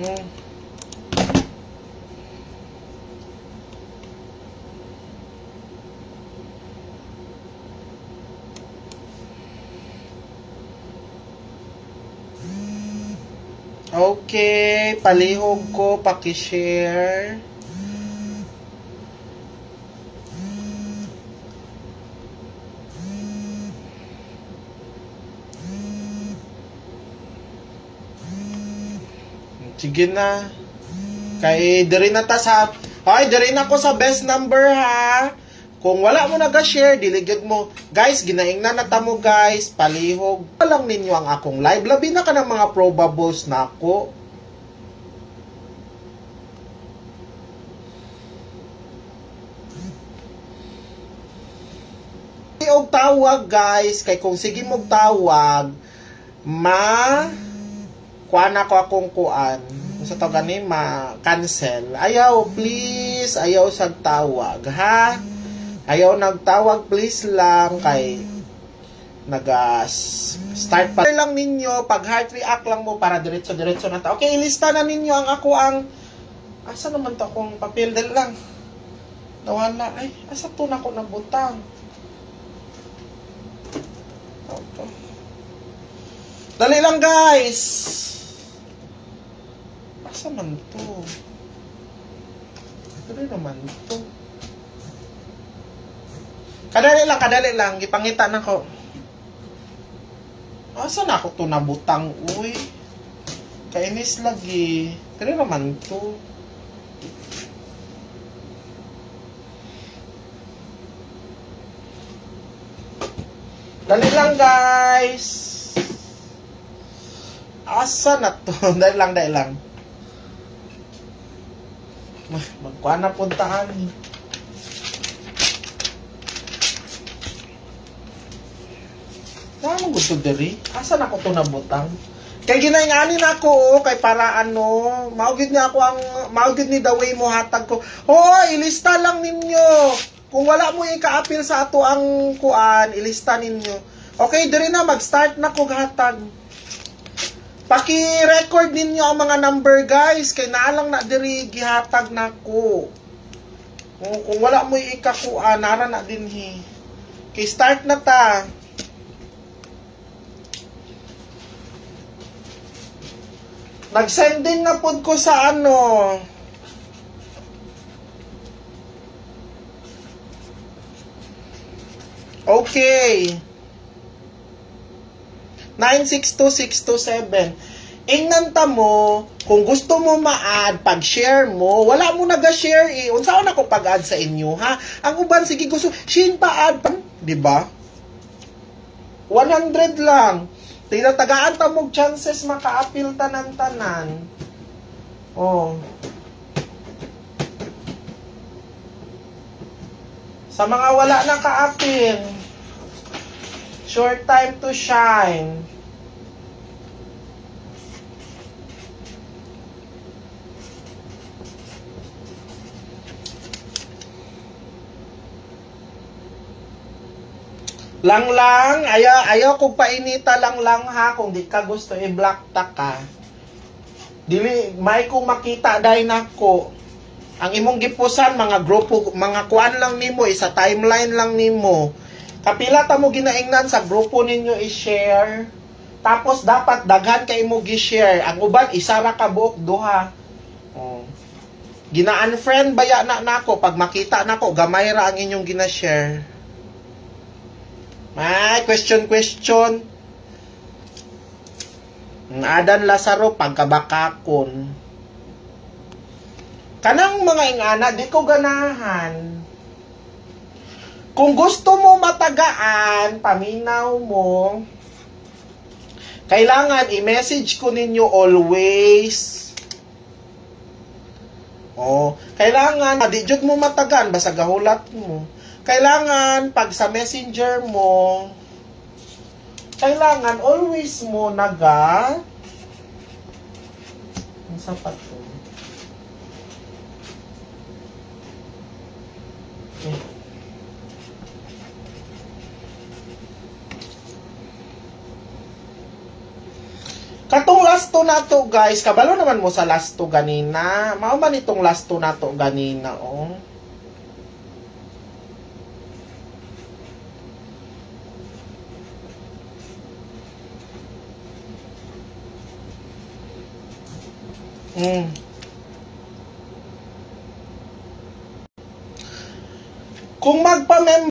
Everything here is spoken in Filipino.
Hmm. Okay, palihog ko, paki-share. Sige na. Kay diri na ta sa diri na ko sa best number ha. Kung wala mo naga-share, diligid mo. Guys, ginaingnan na ta mo guys, palihog. Lang ninyo ang akong live. Labi na ka ng mga probables na ako. Og tawag guys, kay kung sige mo tawag, kuan ako akong kuan. Sa tawag ni ma-cancel. Ayaw, please. Ayaw sa tawag, ha? Ayaw nagtawag, please lang. Kay start pa lang ninyo. Pag heart react lang mo para diretso-diretso na ta. Okay, ilista na ninyo ang ako ang... Asa naman to akong papel? Dali lang. Nawala. Ay, asa to na ako nabutang? Okay. Dali lang, guys. Asa man to? Dali naman to. Kadali lang. Ipangita na ko. Asa na ako to nabutang, uy? Kainis lagi. Dali naman to. Dali lang, guys. Asa na to? Dali lang. Magkuha na puntahan. Ano gusto diri? Asa na ko to nabutang? Kay ginaingani na ako, kay para maugid ni the way mo hatag ko. Hoy, ilista lang ninyo. Kung wala mo ika-appeal sa ato ang kuan, ilista ninyo. Okay, diri na mag-start na ko hatag. Paki-record ninyo ang mga number, guys. Kay naalang na diri gihatag nako. Kung wala mo ika-kuan, nara na dinhi. Okay, start na ta. Nag-sending na pod ko sa Okay. 962627. Ingnanta mo, kung gusto mo ma-add, pag-share mo, wala mo naga-share eh. Unsaon ako pag-add sa inyo, ha? Ang uban, sige, gusto, shin pa-add, di ba? 100 lang. Tinatagaan ta mong chances maka-appeal tanan-tanan. Oh. Sa mga wala na ka-appeal, short time to shine. Lang, ayaw kong painita lang ha, kung di ka gusto i-block ta ka. Dili, may kong makita dahil nako. Ang imong gipusan, mga grupo, mga kuan lang nimo, isa timeline lang nimo. Kapila ta mo ginaingnan sa grupo ninyo i-share. Tapos dapat daghan kay mo gi-share. Ang uban, isara ka buok duha. Oh. Gina-unfriend baya na nako, pag makita nako, gamay ra ang inyong gina-share. May question. Adan Lazaro pagkabakakon. Kanang mga ingana, di ko ganahan. Kung gusto mo matagaan, paminaw mo, kailangan i-message ko ninyo always. Kailangan, di jud mo matagaan, basta gahulat mo. Kailangan, pag sa messenger mo, kailangan always mo ang sapat to. Katong last two na to, guys. Kabalo naman mo sa last two ganina. Mao man itong last two na to ganina, oh. Kung magpa-member